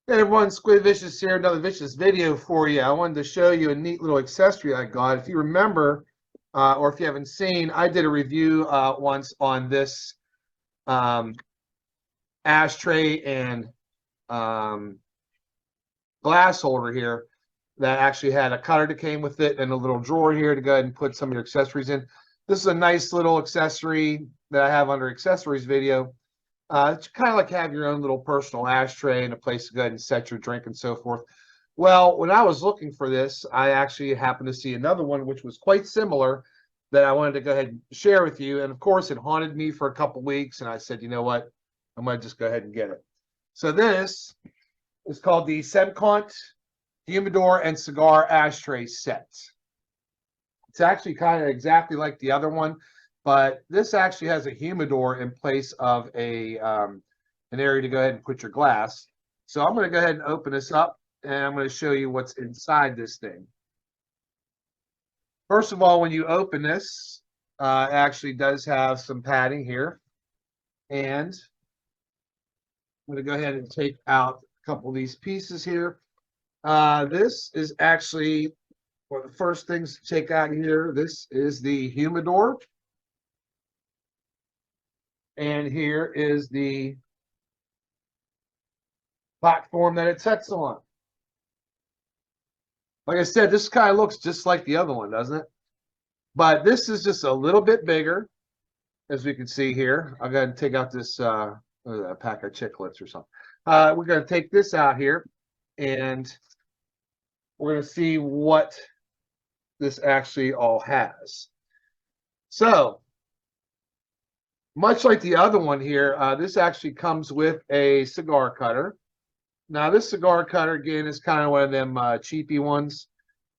Hey everyone, Squid Vicious here, another Vicious video for you. I wanted to show you a neat little accessory I got. If you remember, or if you haven't seen, I did a review once on this um, ashtray and um, glass holder here that actually had a cutter that came with it and a little drawer here to go ahead and put some of your accessories in. This is a nice little accessory that I have under accessories video. It's kind of like have your own little personal ashtray and a place to go ahead and set your drink and so forth. Well, when I was looking for this, I actually happened to see another one which was quite similar that I wanted to go ahead and share with you. And of course, it haunted me for a couple weeks, and I said, you know what, I'm going to just go ahead and get it. So this is called the Semkont Humidor and Cigar Ashtray Set. It's actually kind of exactly like the other one, but this actually has a humidor in place of an area to go ahead and put your glass. So I'm going to go ahead and open this up, and I'm going to show you what's inside this thing. First of all, when you open this, it actually does have some padding here, and I'm going to go ahead and take out a couple of these pieces here. This is actually one of the first things to take out here. This is the humidor. And here is the platform that it sets on. Like I said, this kind of looks just like the other one, doesn't it? But this is just a little bit bigger, as we can see here. I'm going to take out this a pack of chiclets or something. We're going to take this out here, and we're going to see what this actually all has. So, much like the other one here, this actually comes with a cigar cutter. Now, this cigar cutter, again, is kind of one of them cheapy ones.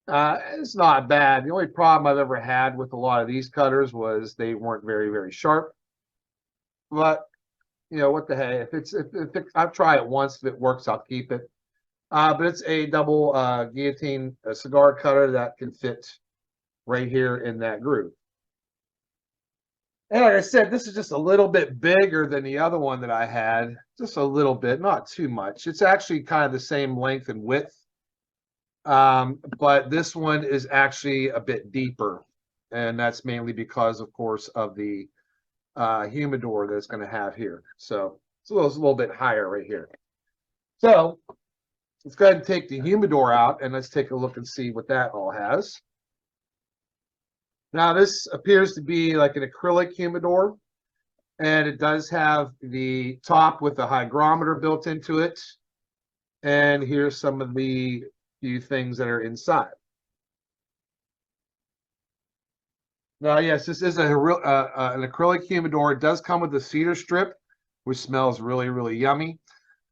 It's not bad. The only problem I've ever had with a lot of these cutters was they weren't very, very sharp. But, you know, what the heck? I'll try it once. If it works, I'll keep it. But it's a double guillotine cigar cutter that can fit right here in that groove. And like I said, this is just a little bit bigger than the other one that I had. Just a little bit, not too much. It's actually kind of the same length and width. But this one is actually a bit deeper. And that's mainly because, of course, of the humidor that's going to have here. So it's a little bit higher right here. So let's go ahead and take the humidor out, and let's take a look and see what that all has. Now, this appears to be like an acrylic humidor, and it does have the top with a hygrometer built into it. And here's some of the few things that are inside. Now, yes, this is an acrylic humidor. It does come with a cedar strip, which smells really, really yummy.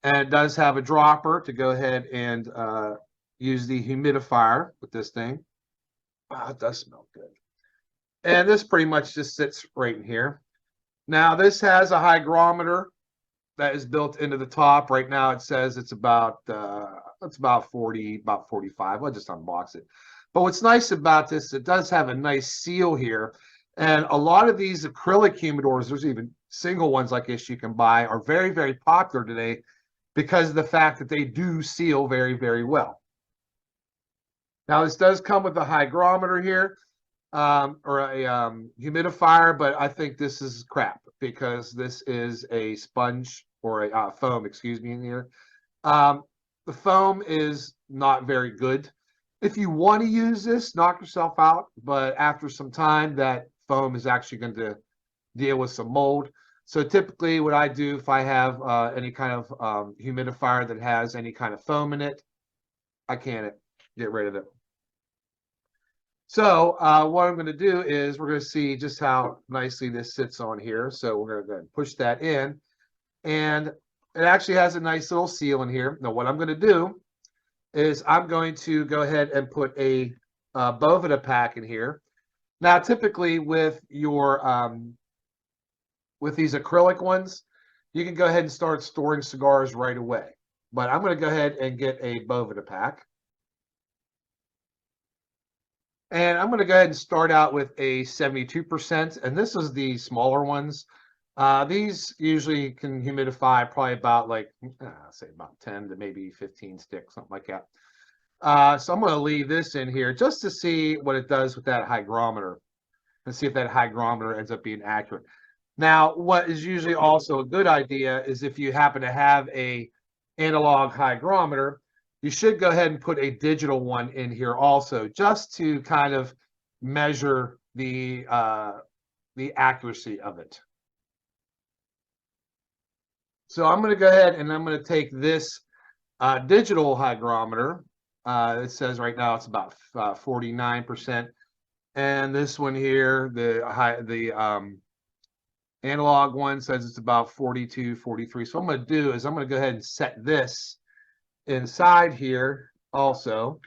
And it does have a dropper to go ahead and use the humidifier with this thing. Wow, it does smell good. And this pretty much just sits right in here. Now, this has a hygrometer that is built into the top. Right now, it says it's about 40, about 45. I'll just unbox it. But what's nice about this, it does have a nice seal here. And a lot of these acrylic humidors, there's even single ones like this you can buy, are very, very popular today because of the fact that they do seal very, very well. Now, this does come with a hygrometer here. Or a humidifier, but I think this is crap because this is a sponge or a foam, excuse me, in here. The foam is not very good. If you want to use this, knock yourself out, but after some time, that foam is actually going to deal with some mold. So typically what I do if I have any kind of humidifier that has any kind of foam in it, I can't get rid of it. So what I'm going to do is we're going to see just how nicely this sits on here. So we're going to go ahead and push that in. And it actually has a nice little seal in here. Now what I'm going to do is I'm going to go ahead and put a Boveda pack in here. Now typically with your with these acrylic ones, you can go ahead and start storing cigars right away. But I'm going to go ahead and get a Boveda pack. And I'm going to go ahead and start out with a 72%. And this is the smaller ones. These usually can humidify probably about like, say about 10 to maybe 15 sticks, something like that. So I'm going to leave this in here just to see what it does with that hygrometer and see if that hygrometer ends up being accurate. Now, what is usually also a good idea is if you happen to have a analog hygrometer, you should go ahead and put a digital one in here also, just to kind of measure the accuracy of it. So I'm going to go ahead and I'm going to take this digital hygrometer. It says right now it's about 49%. And this one here, the analog one says it's about 42, 43. So what I'm going to do is I'm going to go ahead and set this inside here also.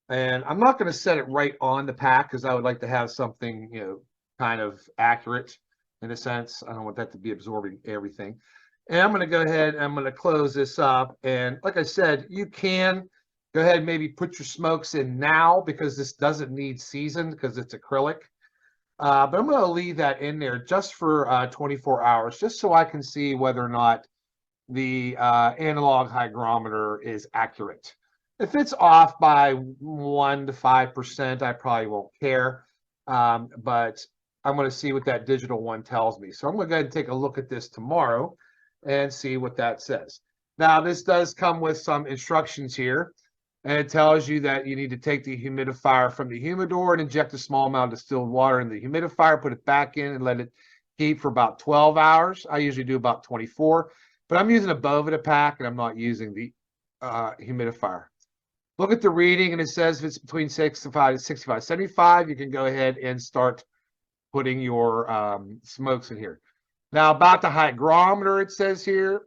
And I'm not going to set it right on the pack because I would like to have something, kind of accurate in a sense. I don't want that to be absorbing everything. And I'm going to go ahead and I'm going to close this up. And like I said, you can go ahead and maybe put your smokes in now because this doesn't need seasoned because it's acrylic. But I'm going to leave that in there just for 24 hours, just so I can see whether or not the analog hygrometer is accurate. If it's off by 1 to 5%, I probably won't care. But I'm going to see what that digital one tells me. So I'm going to go ahead and take a look at this tomorrow and see what that says. Now, this does come with some instructions here. And it tells you that you need to take the humidifier from the humidor and inject a small amount of distilled water in the humidifier, put it back in and let it heat for about 12 hours. I usually do about 24, but I'm using a Boveda pack and I'm not using the humidifier. Look at the reading and it says if it's between 65 to 65, 75, you can go ahead and start putting your smokes in here. Now about the hygrometer, it says here,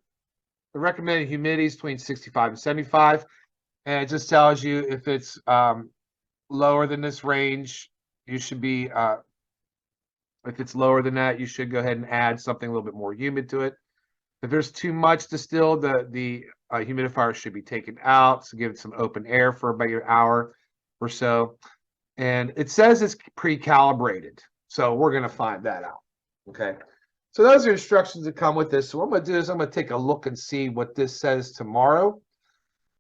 the recommended humidity is between 65 and 75. And it just tells you if it's lower than this range, you should be, if it's lower than that, you should go ahead and add something a little bit more humid to it. If there's too much distilled, the humidifier should be taken out. So give it some open air for about an hour or so. And it says it's pre-calibrated. So we're going to find that out. Okay. So those are instructions that come with this. So what I'm going to do is I'm going to take a look and see what this says tomorrow.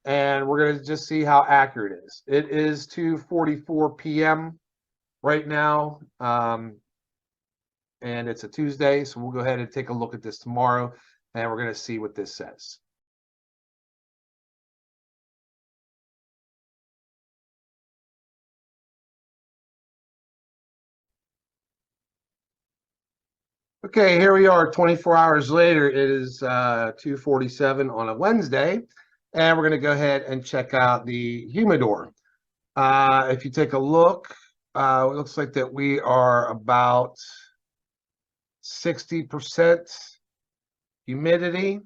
And we're going to just see how accurate it is. It is 2:44 p.m. right now, and it's a Tuesday, so we'll go ahead and take a look at this tomorrow, and we're going to see what this says. Okay, here we are 24 hours later. It is 2:47 on a Wednesday. And we're going to go ahead and check out the humidor. If you take a look, it looks like that we are about 60% humidity.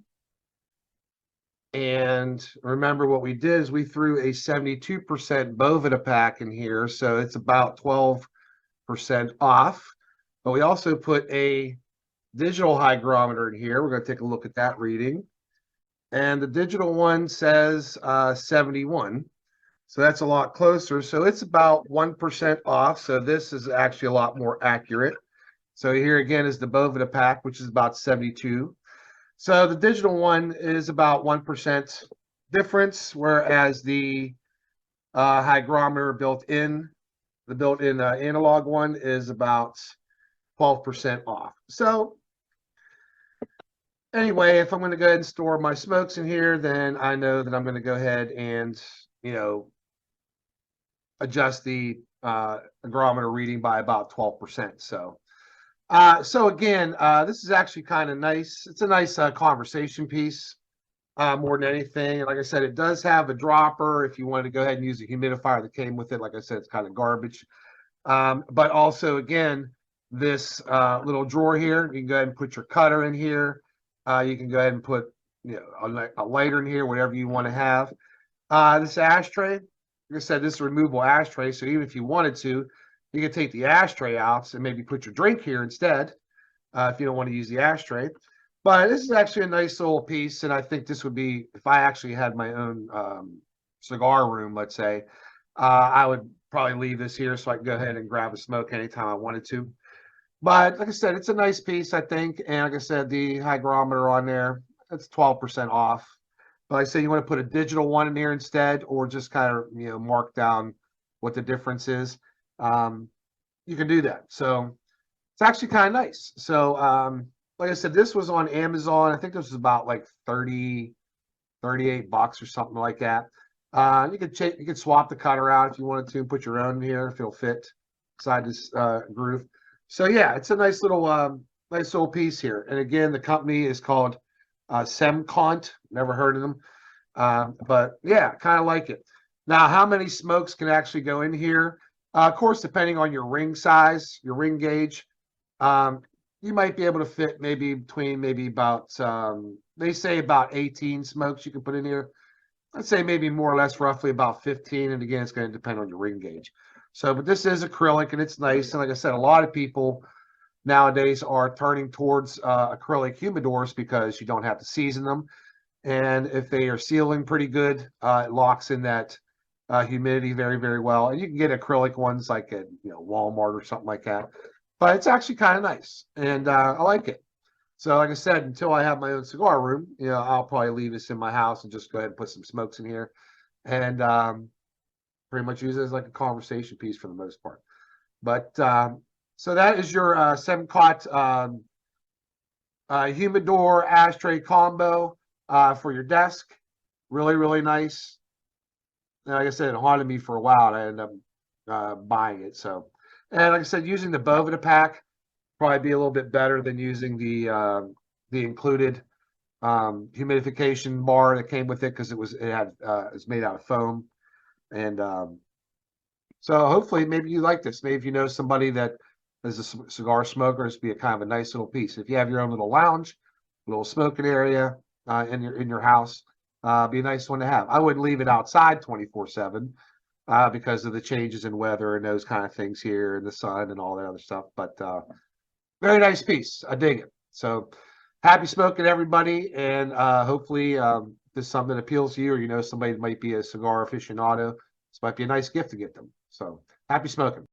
And remember what we did is we threw a 72% Boveda pack in here. So it's about 12% off. But we also put a digital hygrometer in here. We're going to take a look at that reading. And the digital one says 71. So that's a lot closer. So it's about 1% off. So this is actually a lot more accurate. So here again is the Boveda pack, which is about 72. So the digital one is about 1% difference, whereas the hygrometer built-in, the built-in analog one is about 12% off. So anyway, if I'm going to go ahead and store my smokes in here, then I know that I'm going to go ahead and, adjust the hygrometer reading by about 12%. So again, this is actually kind of nice. It's a nice conversation piece more than anything. Like I said, it does have a dropper if you wanted to go ahead and use a humidifier that came with it. Like I said, it's kind of garbage. But also, again, this little drawer here, you can go ahead and put your cutter in here. You can go ahead and put a lighter in here, whatever you want to have. This ashtray, like I said, this is a removable ashtray. So even if you wanted to, you could take the ashtray out and maybe put your drink here instead if you don't want to use the ashtray. But this is actually a nice little piece. And I think this would be, if I actually had my own cigar room, let's say, I would probably leave this here so I can go ahead and grab a smoke anytime I wanted to. But like I said, it's a nice piece, I think. And like I said, the hygrometer on there, it's 12% off. But like I say, you want to put a digital one in here instead, or just kind of, mark down what the difference is. You can do that. So it's actually kind of nice. So, like I said, this was on Amazon. I think this was about like 38 bucks or something like that. You could swap the cutter out if you wanted to and put your own in here if it'll fit inside this groove. So yeah, it's a nice little piece here. And again, the company is called Semkont. Never heard of them, but yeah, kind of like it. Now, how many smokes can actually go in here? Of course, depending on your ring size, your ring gauge, um, you might be able to fit maybe about they say about 18 smokes you can put in here. I'd say maybe more or less roughly about 15. And again, it's going to depend on your ring gauge. So, but this is acrylic and it's nice. And like I said, a lot of people nowadays are turning towards acrylic humidors because you don't have to season them. And if they are sealing pretty good, it locks in that humidity very, very well. And you can get acrylic ones like at Walmart or something like that. But it's actually kind of nice, and I like it. So, like I said, until I have my own cigar room, I'll probably leave this in my house and just go ahead and put some smokes in here, and pretty much use it as like a conversation piece for the most part. But so that is your Semcott humidor ashtray combo for your desk. Really, really nice. And like I said, it haunted me for a while, and I ended up buying it. So, and like I said, using the Boveda pack probably be a little bit better than using the included humidification bar that came with it because it's made out of foam. And so hopefully maybe you like this. Maybe if you know somebody that is a cigar smoker, this would be a kind of a nice little piece. If you have your own little lounge, little smoking area in your house, be a nice one to have. I wouldn't leave it outside 24/7 because of the changes in weather and those kind of things here and the sun and all that other stuff. But very nice piece. I dig it. So happy smoking, everybody. And hopefully this is something that appeals to you, or somebody that might be a cigar aficionado. This might be a nice gift to get them. So happy smoking.